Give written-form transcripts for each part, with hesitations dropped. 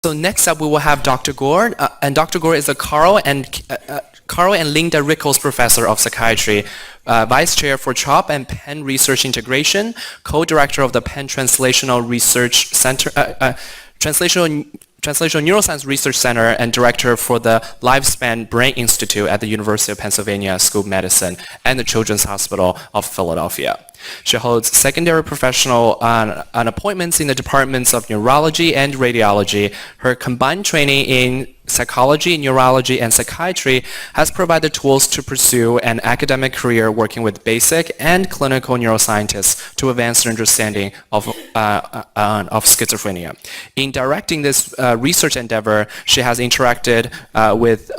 So next up, we will have Dr. Gore, and Dr. Gore is a Carl and Linda Rickles Professor of Psychiatry, Vice Chair for CHOP and Penn Research Integration, Co-Director of the Penn Translational Research Center, Translational Neuroscience Research Center, and Director for the Lifespan Brain Institute at the University of Pennsylvania School of Medicine and the Children's Hospital of Philadelphia. She holds secondary professional appointments in the departments of neurology and radiology. Her combined training in psychology, neurology, and psychiatry has provided tools to pursue an academic career working with basic and clinical neuroscientists to advance their understanding of schizophrenia. In directing this research endeavor, she has interacted with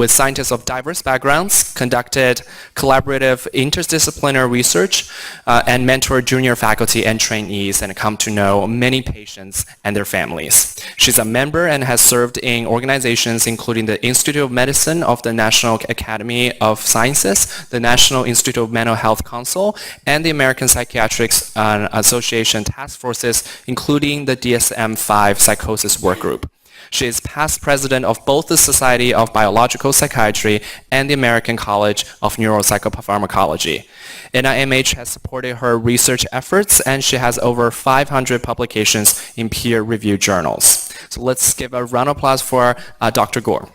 scientists of diverse backgrounds, conducted collaborative interdisciplinary research, and mentored junior faculty and trainees, and come to know many patients and their families. She's a member and has served in organizations including the Institute of Medicine of the National Academy of Sciences, the National Institute of Mental Health Council, and the American Psychiatric Association task forces, including the DSM-5 psychosis workgroup. She is past president of both the Society of Biological Psychiatry and the American College of Neuropsychopharmacology. NIMH has supported her research efforts, and she has over 500 publications in peer-reviewed journals. So let's give a round of applause for Dr. Gore.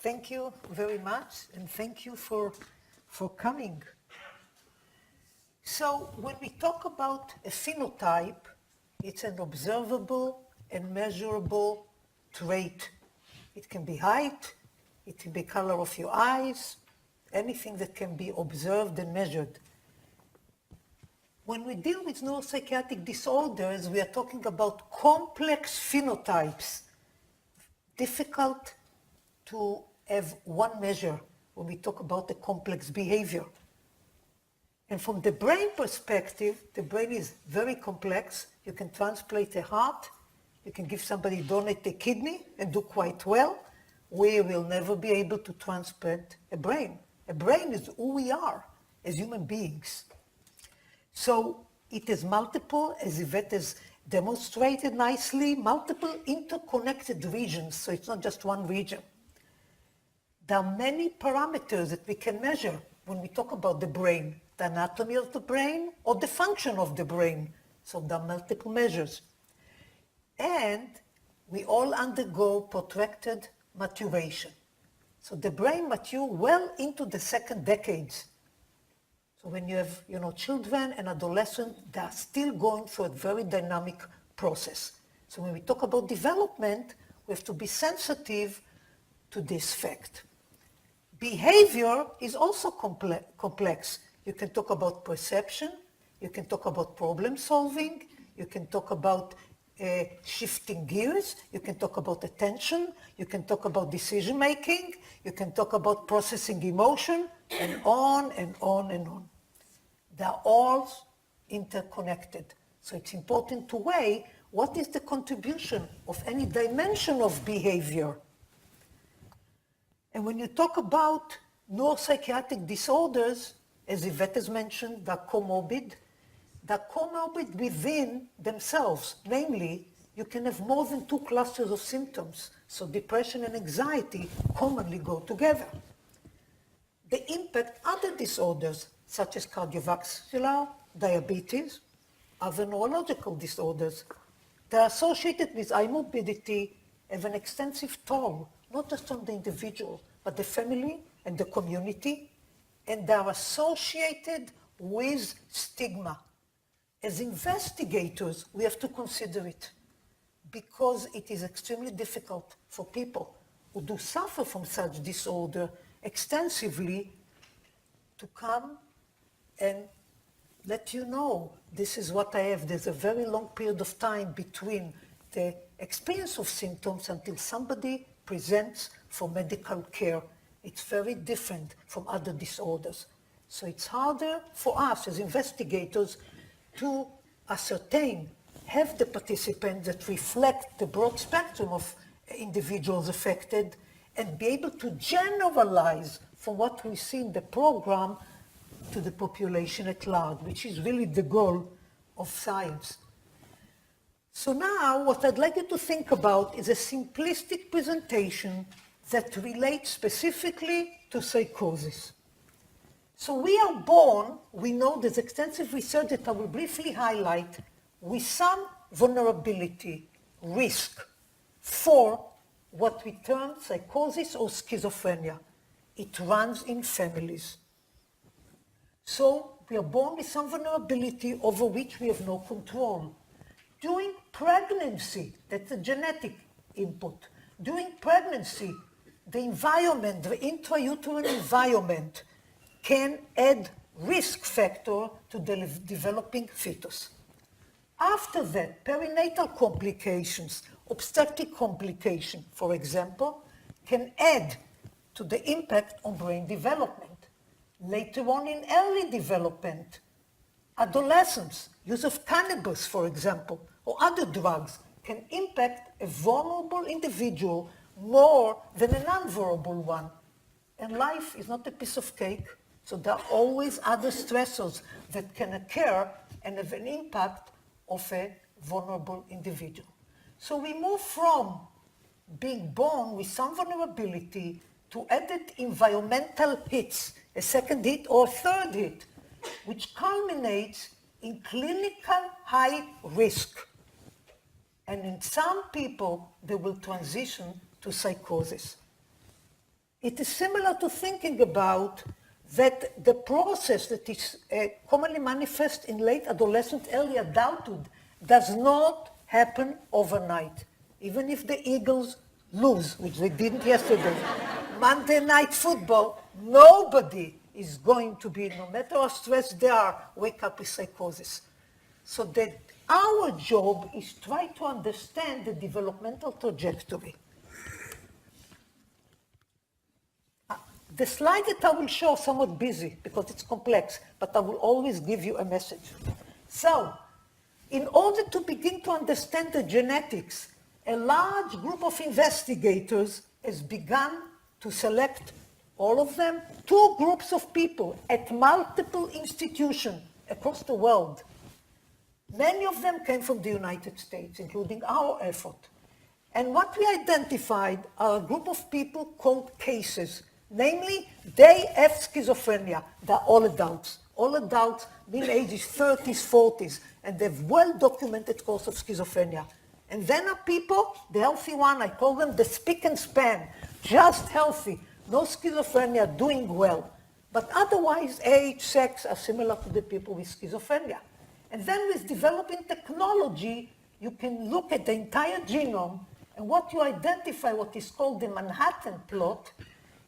Thank you very much, and thank you for coming. So when we talk about a phenotype, it's an observable and measurable trait. It can be height, it can be color of your eyes, anything that can be observed and measured. When we deal with neuropsychiatric disorders, we are talking about complex phenotypes, difficult to have one measure when we talk about the complex behavior. And from the brain perspective, the brain is very complex. You can transplant a heart, you can give somebody, donate a kidney and do quite well. We will never be able to transplant a brain. A brain is who we are as human beings. So it is multiple, as Yvette has demonstrated nicely, multiple interconnected regions. So it's not just one region. There are many parameters that we can measure when we talk about the brain, the anatomy of the brain or the function of the brain. So there are multiple measures. And we all undergo protracted maturation. So the brain matures well into the second decades. So when you have children and adolescents, they are still going through a very dynamic process. So when we talk about development, we have to be sensitive to this fact. Behavior is also complex. You can talk about perception, you can talk about problem solving, you can talk about shifting gears, you can talk about attention, you can talk about decision making, you can talk about processing emotion, and on and on and on. They're all interconnected. So it's important to weigh what is the contribution of any dimension of behavior. And when you talk about neuropsychiatric disorders, as Yvette has mentioned, they're comorbid. They're comorbid within themselves. Namely, you can have more than 2 clusters of symptoms. So depression and anxiety commonly go together. They impact other disorders, such as cardiovascular, diabetes, other neurological disorders. They're associated with high morbidity, have an extensive toll, not just on the individual, but the family and the community, and they are associated with stigma. As investigators, we have to consider it because it is extremely difficult for people who do suffer from such disorder extensively to come and let you know, this is what I have. There's a very long period of time between the experience of symptoms until somebody presents for medical care. It's very different from other disorders. So it's harder for us as investigators to ascertain, have the participants that reflect the broad spectrum of individuals affected, and be able to generalize from what we see in the program to the population at large, which is really the goal of science. So now what I'd like you to think about is a simplistic presentation that relates specifically to psychosis. So we are born, we know there's extensive research that I will briefly highlight, with some vulnerability, risk, for what we term psychosis or schizophrenia. It runs in families. So we are born with some vulnerability over which we have no control. During pregnancy, that's a genetic input. During pregnancy, the environment, the intrauterine environment, can add risk factor to the developing fetus. After that, perinatal complications, obstetric complication, for example, can add to the impact on brain development. Later on in early development, adolescence, use of cannabis, for example, or other drugs can impact a vulnerable individual more than a non-vulnerable one. And life is not a piece of cake, so there are always other stressors that can occur and have an impact of a vulnerable individual. So we move from being born with some vulnerability to added environmental hits, a second hit or a third hit, which culminates in clinical high risk. And in some people, they will transition to psychosis. It is similar to thinking about that the process that is commonly manifest in late adolescent, early adulthood, does not happen overnight. Even if the Eagles lose, which they didn't yesterday, Monday Night Football, nobody is going to be, no matter how stressed they are, wake up with psychosis. So that our job is try to understand the developmental trajectory. The slide that I will show is somewhat busy because it's complex, but I will always give you a message. So, in order to begin to understand the genetics, a large group of investigators has begun to select all of them, 2 groups of people at multiple institutions across the world. Many of them came from the United States, including our effort. And what we identified are a group of people called cases. Namely, they have schizophrenia. They're all adults. All adults, mean ages 30s, 40s, and they have well-documented course of schizophrenia. And then are people, the healthy one, I call them the spick and span, just healthy, no schizophrenia, doing well. But otherwise, age, sex are similar to the people with schizophrenia. And then with developing technology, you can look at the entire genome, and what you identify, what is called the Manhattan plot,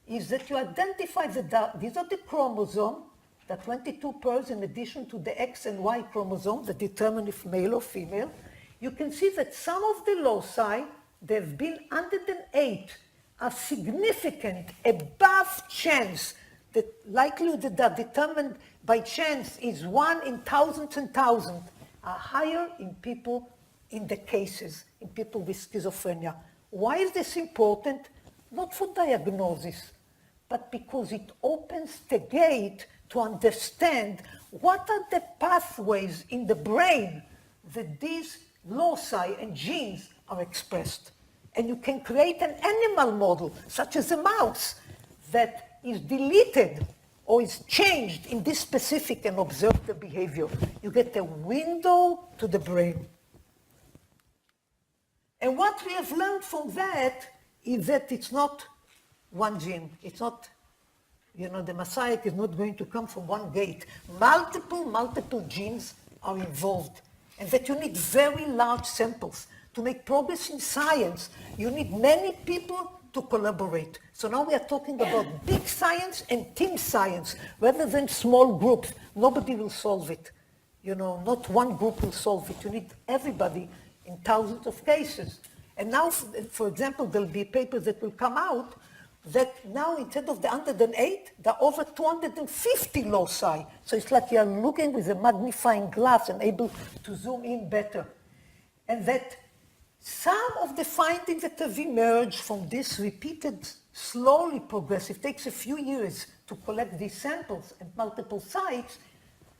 is that you identify these are the chromosomes, the 22 pairs in addition to the X and Y chromosomes that determine if male or female. You can see that some of the loci, they've been 108, are significant above chance. The likelihood that they're determined by chance is 1 in thousands and thousands, are higher in people in the cases, in people with schizophrenia. Why is this important? Not for diagnosis, but because it opens the gate to understand what are the pathways in the brain that these loci and genes are expressed. And you can create an animal model, such as a mouse, that is deleted or is changed in this specific and observe the behavior. You get a window to the brain. And what we have learned from that is that it's not one gene. It's not, the mosaic is not going to come from one gate. Multiple genes are involved. And that you need very large samples. To make progress in science, you need many people to collaborate. So now we are talking about big science and team science, rather than small groups. Nobody will solve it. Not one group will solve it. You need everybody in thousands of cases. And now, for example, there'll be papers that will come out that now instead of the 108, there are over 250 loci. So it's like you're looking with a magnifying glass and able to zoom in better. And that some of the findings that have emerged from this repeated, slowly progressive, takes a few years to collect these samples at multiple sites,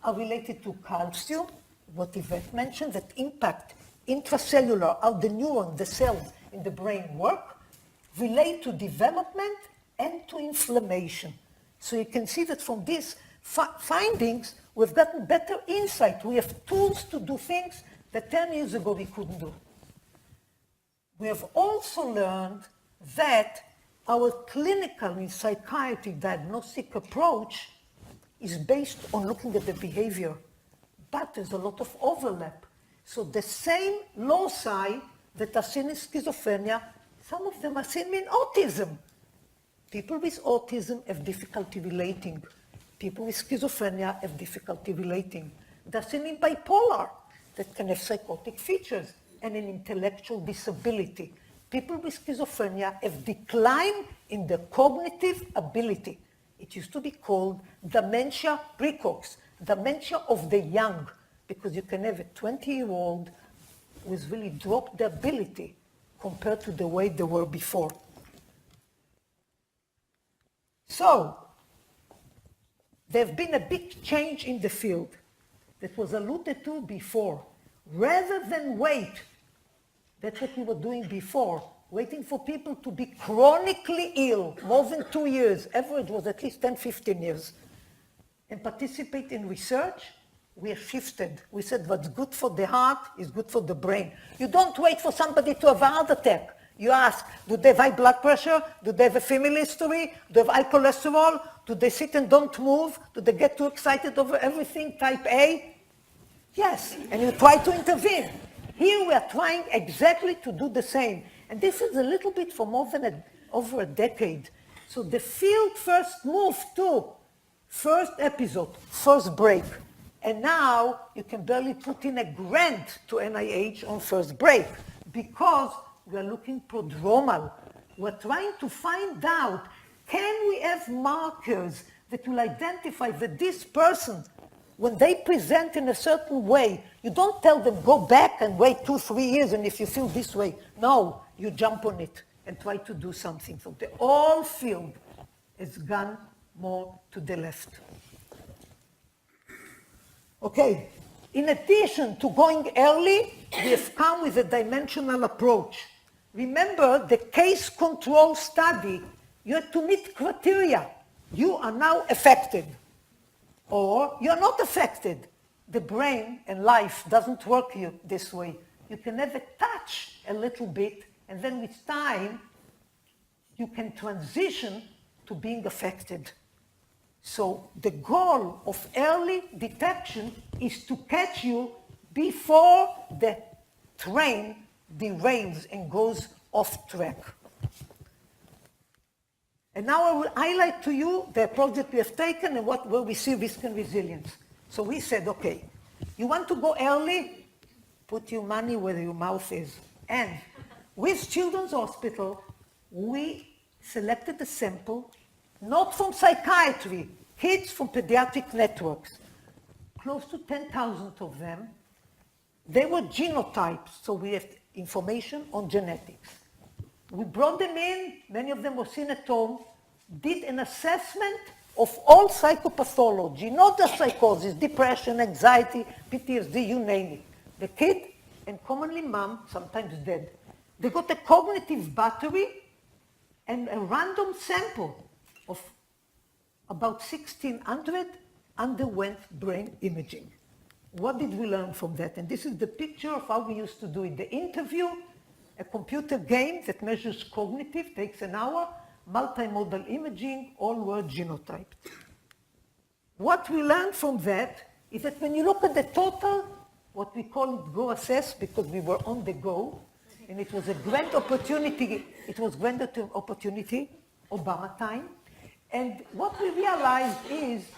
are related to calcium, what Yvette mentioned, that impact intracellular, how the neuron, the cells in the brain work, relate to development and to inflammation. So you can see that from these findings, we've gotten better insight. We have tools to do things that 10 years ago we couldn't do. We have also learned that our clinical in psychiatry diagnostic approach is based on looking at the behavior, but there's a lot of overlap. So the same loci that are seen in schizophrenia, some of them are seen in autism. People with autism have difficulty relating. People with schizophrenia have difficulty relating. They're seen in bipolar, that can have psychotic features, and an intellectual disability. People with schizophrenia have decline in the cognitive ability. It used to be called dementia precox, dementia of the young, because you can have a 20-year-old with really dropped the ability compared to the way they were before. So, there's been a big change in the field that was alluded to before. Rather than wait, that's what we were doing before, waiting for people to be chronically ill, more than 2 years, average was at least 10, 15 years, and participate in research, we have shifted. We said what's good for the heart is good for the brain. You don't wait for somebody to have a heart attack. You ask, do they have high blood pressure? Do they have a family history? Do they have high cholesterol? Do they sit and don't move? Do they get too excited over everything, type A? Yes, and you try to intervene. Here we are trying exactly to do the same. And this is a little bit for more than over a decade. So the field first moved to first episode, first break. And now you can barely put in a grant to NIH on first break because we are looking prodromal. We're trying to find out, can we have markers that will identify that this person, when they present in a certain way, you don't tell them, go back and wait 2, 3 years, and if you feel this way, no, you jump on it and try to do something. So the whole field has gone more to the left. Okay, in addition to going early, we have come with a dimensional approach. Remember the case control study, you had to meet criteria. You are now affected, or you're not affected. The brain and life doesn't work this way. You can have a touch a little bit, and then with time, you can transition to being affected. So the goal of early detection is to catch you before the train derails and goes off track. And now I will highlight to you the approach that we have taken and where we see risk and resilience. So we said, okay, you want to go early? Put your money where your mouth is. And with Children's Hospital, we selected a sample, not from psychiatry, kids from pediatric networks, close to 10,000 of them. They were genotypes, so we have information on genetics. We brought them in, many of them were seen at home, did an assessment of all psychopathology, not just psychosis, depression, anxiety, PTSD, you name it. The kid, and commonly mom, sometimes dead. They got a cognitive battery and a random sample of about 1,600 underwent brain imaging. What did we learn from that? And this is the picture of how we used to do it. The interview, a computer game that measures cognitive, takes an hour, multimodal imaging, all were genotyped. What we learned from that is that when you look at the total, what we call it go assess, because we were on the go, and it was a grand opportunity, Obama time. And what we realized is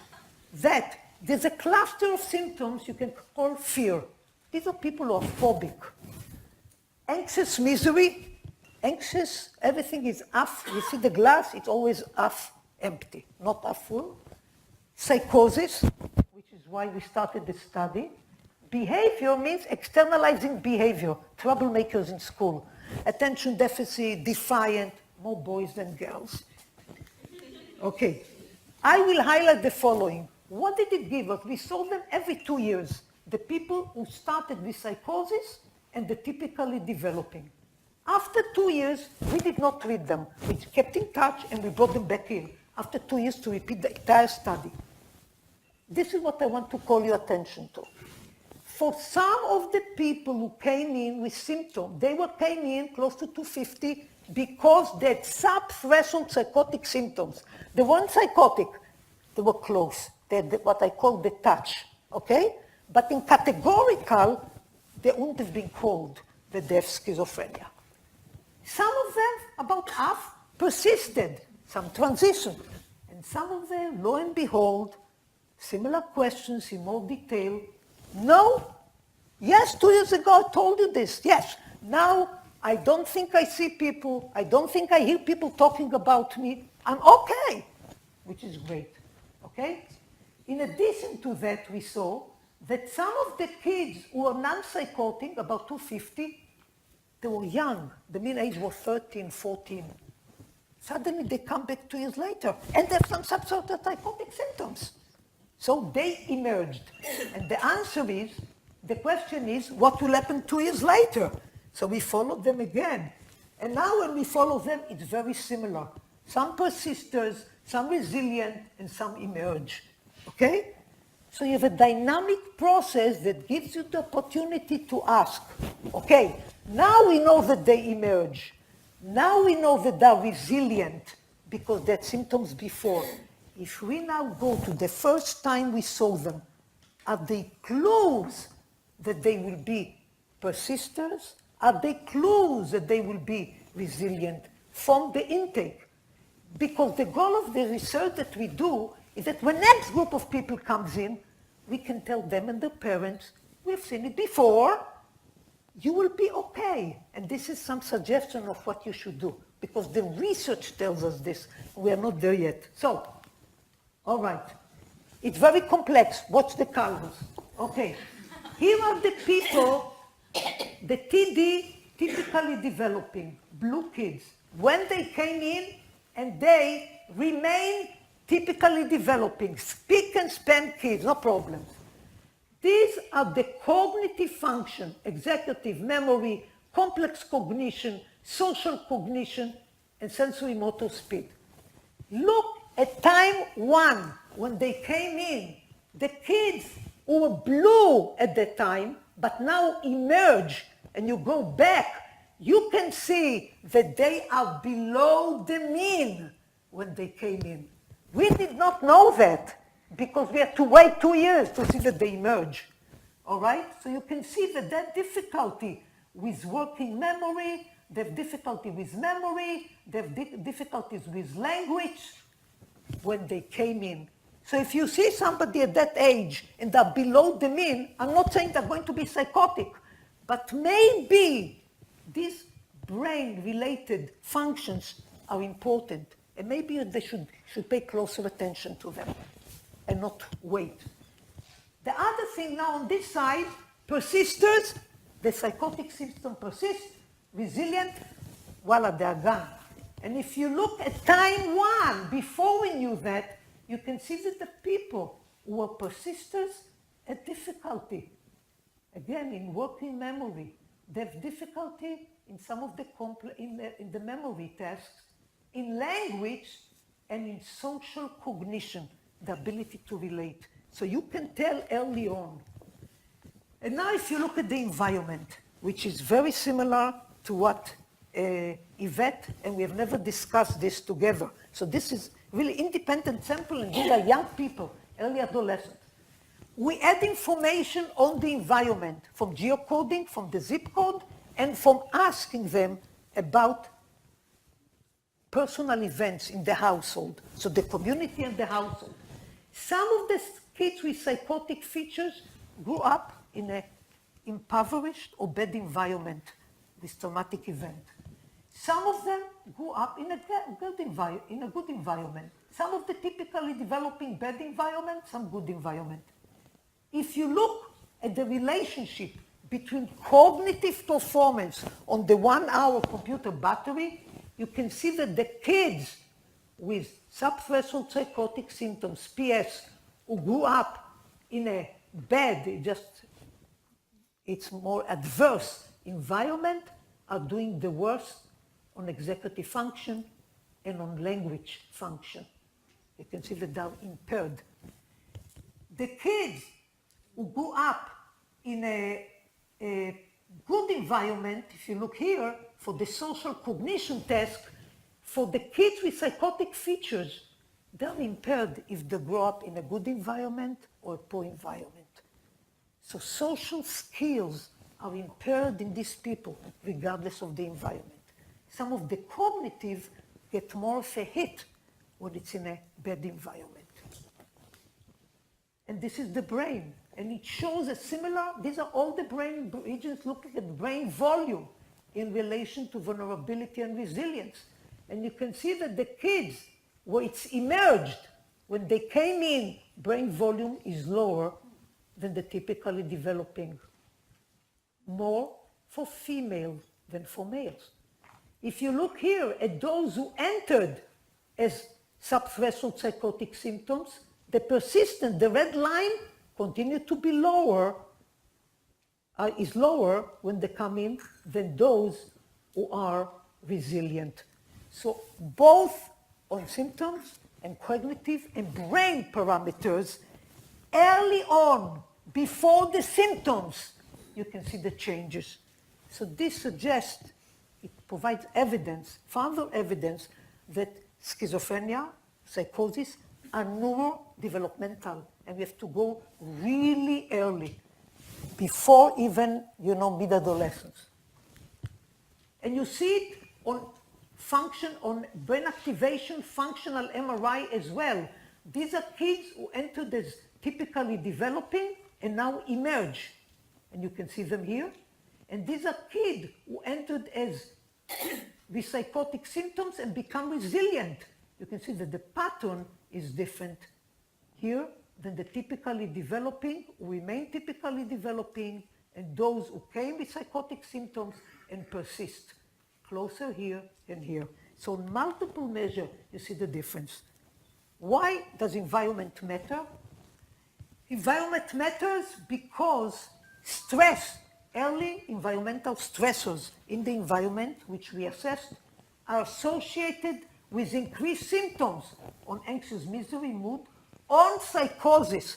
that there's a cluster of symptoms you can call fear. These are people who are phobic. Anxious misery, Anxious, everything is half. You see the glass, it's always half empty, not half full. Psychosis, which is why we started the study. Behavior means externalizing behavior, troublemakers in school. Attention deficit, defiant, more boys than girls. Okay, I will highlight the following. What did it give us? We saw them every 2 years. The people who started with psychosis and the typically developing. After 2 years, we did not treat them. We kept in touch and we brought them back in. After 2 years to repeat the entire study. This is what I want to call your attention to. For some of the people who came in with symptoms, they came in close to 250 because they had sub-threshold psychotic symptoms. They weren't psychotic, they were close. They had what I call the touch, okay? But in categorical, they wouldn't have been called the deaf schizophrenia. Some of them, about half, persisted, some transition. And some of them, lo and behold, similar questions in more detail. No, yes, 2 years ago I told you this, yes. Now, I don't think I see people, I don't think I hear people talking about me. I'm okay, which is great, okay? In addition to that, we saw that some of the kids who were non-psychotic, about 250, they were young. The mean age was 13, 14. Suddenly they come back 2 years later and they have some subsort psychotic symptoms. So they emerged. And the answer is, the question is, what will happen 2 years later? So we followed them again. And now when we follow them, it's very similar. Some persisters, some resilient, and some emerge. Okay? So you have a dynamic process that gives you the opportunity to ask, okay, now we know that they emerge. Now we know that they're resilient because they had symptoms before. If we now go to the first time we saw them, are they clues that they will be persisters? Are they clues that they will be resilient from the intake? Because the goal of the research that we do is that when next group of people comes in, we can tell them and their parents, we've seen it before, you will be okay. And this is some suggestion of what you should do, because the research tells us this. We are not there yet. So, all right. It's very complex. Watch the colors. Okay. Here are the people, the TD, typically developing, blue kids. When they came in and they remain typically developing, speak and span kids, no problems. These are the cognitive function, executive memory, complex cognition, social cognition, and sensory motor speed. Look at time 1, when they came in. The kids who were blue at that time, but now emerge, and you go back, you can see that they are below the mean when they came in. We did not know that because we had to wait 2 years to see that they emerge. All right? So you can see that that difficulty with working memory, they have difficulty with memory, they have difficulties with language when they came in. So if you see somebody at that age and they're below the mean, I'm not saying they're going to be psychotic, but maybe these brain-related functions are important. And maybe they should pay closer attention to them and not wait. The other thing now on this side, persisters, the psychotic symptom persists, resilient, voila, they are gone. And if you look at time 1, before we knew that, you can see that the people who were persisters had difficulty. Again, in working memory, they have difficulty in some of the in the memory tasks, in language, and in social cognition, the ability to relate. So you can tell early on. And now if you look at the environment, which is very similar to what Yvette, and we have never discussed this together. So this is really independent sample, and these are young people, early adolescents. We add information on the environment from geocoding, from the zip code, and from asking them about personal events in the household, so the community and the household. Some of the kids with psychotic features grew up in an impoverished or bad environment with traumatic event. Some of them grew up in a good environment. Some of the typically developing bad environment, some good environment. If you look at the relationship between cognitive performance on the 1 hour computer battery, you can see that the kids with subthreshold psychotic symptoms, PS, who grew up in a bad, it's more adverse environment, are doing the worst on executive function and on language function. You can see that they're impaired. The kids who grew up in a good environment, if you look here, for the social cognition test, for the kids with psychotic features, they're impaired if they grow up in a good environment or a poor environment. So social skills are impaired in these people, regardless of the environment. Some of the cognitive get more of a hit when it's in a bad environment. And this is the brain. And it shows a similar, these are all the brain regions looking at brain volume in relation to vulnerability and resilience. And you can see that the kids, where it's emerged, when they came in, brain volume is lower than the typically developing. More for females than for males. If you look here at those who entered as subthreshold psychotic symptoms, the persistent, the red line, continue to be lower, is lower when they come in than those who are resilient. So both on symptoms and cognitive and brain parameters, early on, before the symptoms, you can see the changes. So this suggests, it provides evidence, further evidence, that schizophrenia, psychosis, are neurodevelopmental, and we have to go really early, before even, mid-adolescence. And you see it on function, on brain activation, functional MRI as well. These are kids who entered as typically developing and now emerge. And you can see them here. And these are kids who entered as with psychotic symptoms and become resilient. You can see that the pattern is different here than the typically developing, who remain typically developing, and those who came with psychotic symptoms and persist. Closer here and here. So in multiple measures, you see the difference. Why does environment matter? Environment matters because stress, early environmental stressors in the environment, which we assessed, are associated with increased symptoms on anxious misery, mood, on psychosis.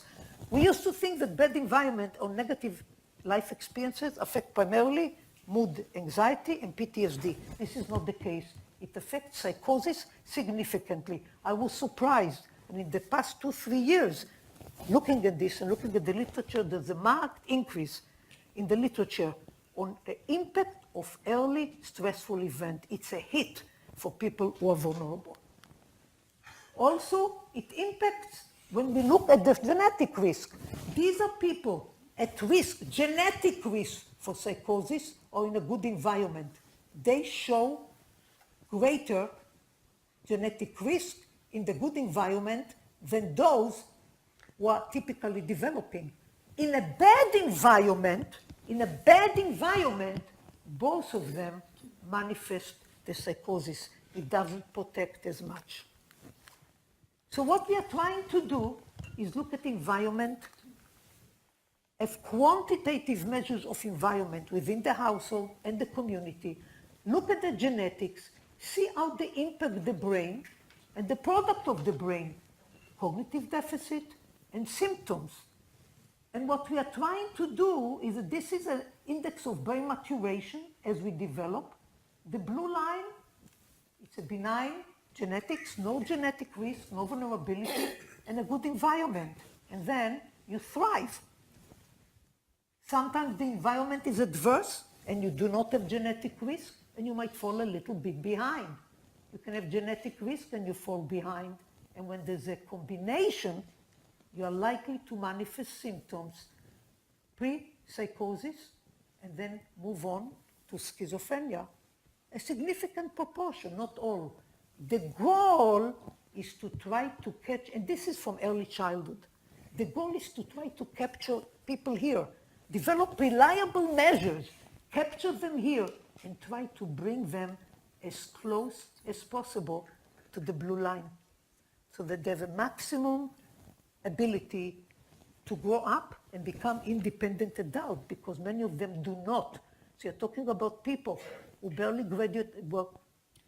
We used to think that bad environment or negative life experiences affect primarily mood, anxiety, and PTSD. This is not the case. It affects psychosis significantly. I was surprised. And in the past 2-3 years, looking at this and looking at the literature, there's a marked increase in the literature on the impact of early stressful event. It's a hit for people who are vulnerable. Also, it impacts when we look at the genetic risk. These are people at risk, genetic risk for psychosis or in a good environment. They show greater genetic risk in the good environment than those who are typically developing. In a bad environment, both of them manifest the psychosis. It doesn't protect as much. So what we are trying to do is look at environment as quantitative measures of environment within the household and the community. Look at the genetics, see how they impact the brain and the product of the brain, cognitive deficit and symptoms. And what we are trying to do is that this is an index of brain maturation as we develop. The blue line, it's a benign genetics, no genetic risk, no vulnerability, and a good environment. And then you thrive. Sometimes the environment is adverse and you do not have genetic risk and you might fall a little bit behind. You can have genetic risk and you fall behind. And when there's a combination, you are likely to manifest symptoms, pre-psychosis, and then move on to schizophrenia a significant proportion, not all. The goal is to try to catch, and this is from early childhood, the goal is to try to capture people here, develop reliable measures, capture them here, and try to bring them as close as possible to the blue line, so that they have a maximum ability to grow up and become independent adults, because many of them do not. So you're talking about people who barely graduate, were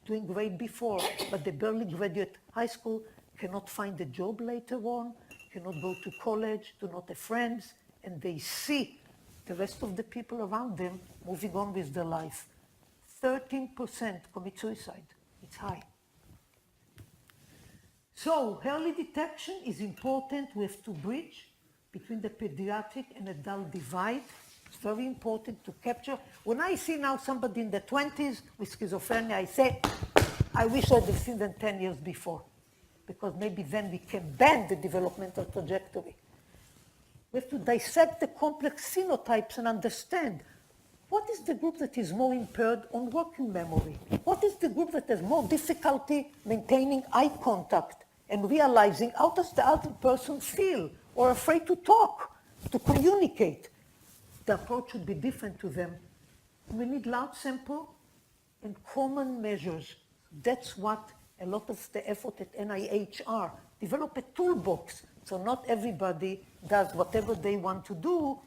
doing great before, but they barely graduate high school, cannot find a job later on, cannot go to college, do not have friends, and they see the rest of the people around them moving on with their life. 13% commit suicide. It's high. So early detection is important. We have to bridge between the pediatric and adult divide. It's very important to capture. When I see now somebody in the 20s with schizophrenia, I say, I wish I'd have seen them 10 years before, because maybe then we can bend the developmental trajectory. We have to dissect the complex phenotypes and understand what is the group that is more impaired on working memory? What is the group that has more difficulty maintaining eye contact and realizing how does the other person feel, or afraid to talk, to communicate? The approach should be different to them. We need large sample and common measures. That's what a lot of the effort at NIH are. Develop a toolbox, so not everybody does whatever they want to do.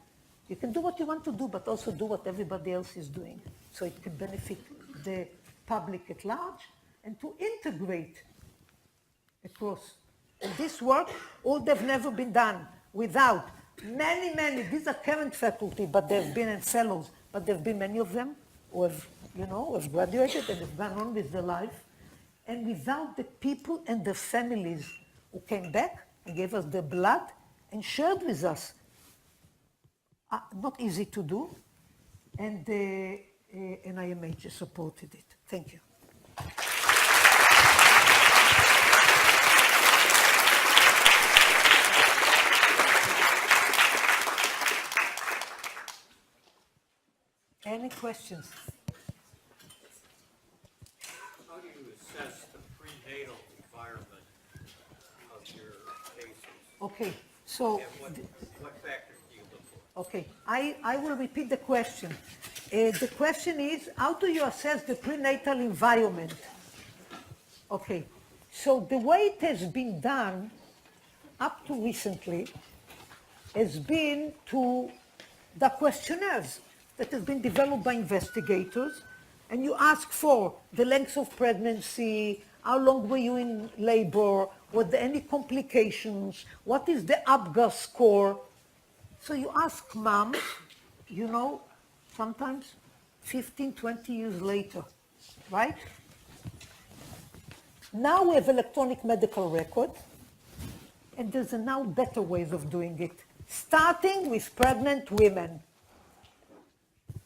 You can do what you want to do, but also do what everybody else is doing, so it can benefit the public at large, and to integrate across. And this work would have never been done without many, these are current faculty, but there have been and fellows, but there have been many of them who have, have graduated and have gone on with their life. And without the people and the families who came back and gave us their blood and shared with us. Not easy to do, and NIMH supported it. Thank you. Any questions? How do you assess the prenatal environment of your cases? Okay, so... And what factors do you look for? Okay, I will repeat the question. The question is, how do you assess the prenatal environment? Okay, so the way it has been done up to recently has been to the questionnaires that have been developed by investigators, and you ask for the length of pregnancy, how long were you in labor, were there any complications, what is the APGAR score? So you ask moms, sometimes 15, 20 years later, right? Now we have electronic medical record, and there's now better ways of doing it, starting with pregnant women.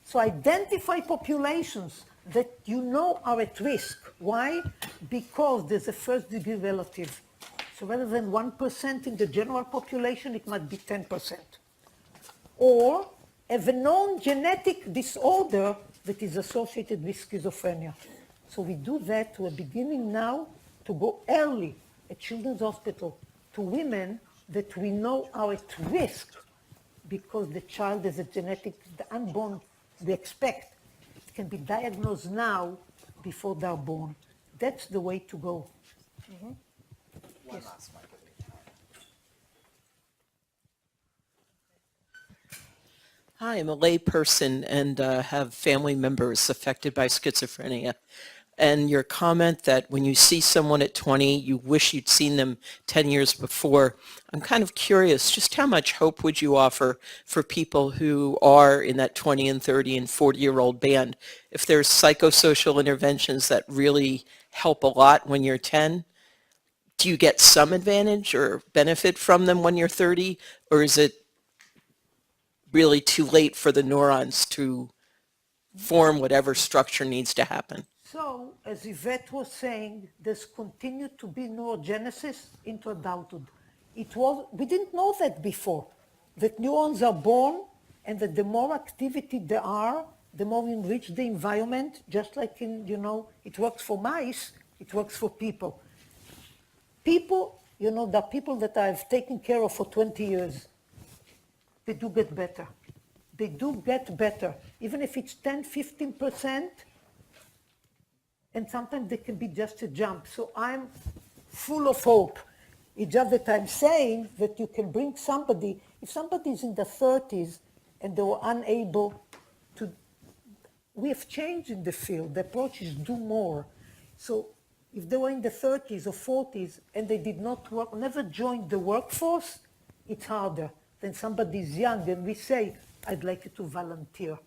So identify populations that are at risk. Why? Because there's a first-degree relative. So rather than 1% in the general population, it might be 10%. Or have a known genetic disorder that is associated with schizophrenia. So we do that. We're beginning now to go early at Children's Hospital to women that we know are at risk because the child is a genetic, the unborn, we expect it can be diagnosed now before they're born. That's the way to go. Mm-hmm. Yes. Last mic. Hi, I'm a lay person and have family members affected by schizophrenia. And your comment that when you see someone at 20, you wish you'd seen them 10 years before, I'm kind of curious, just how much hope would you offer for people who are in that 20 and 30 and 40-year-old band? If there's psychosocial interventions that really help a lot when you're 10, do you get some advantage or benefit from them when you're 30? Or is it really too late for the neurons to form whatever structure needs to happen? So, as Yvette was saying, there's continued to be neurogenesis into adulthood. We didn't know that before, that neurons are born and that the more activity there are, the more we enrich the environment, just like in, it works for mice, it works for people. People, the people that I've taken care of for 20 years, they do get better. They do get better, even if it's 10, 15%, and sometimes they can be just a jump. So I'm full of hope. It's just that I'm saying that you can bring somebody, if somebody's in the 30s and they were unable to, we have changed in the field. The approach is do more. So if they were in the 30s or 40s and they did not work, never joined the workforce, it's harder than somebody's young and we say, I'd like you to volunteer.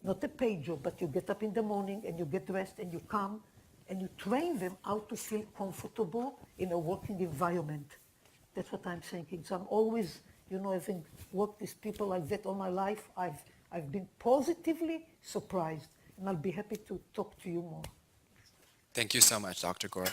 Not a paid job, but you get up in the morning and you get dressed and you come and you train them how to feel comfortable in a working environment. That's what I'm saying. So I'm always, having worked with people like that all my life, I've been positively surprised, and I'll be happy to talk to you more. Thank you so much, Dr. Gore.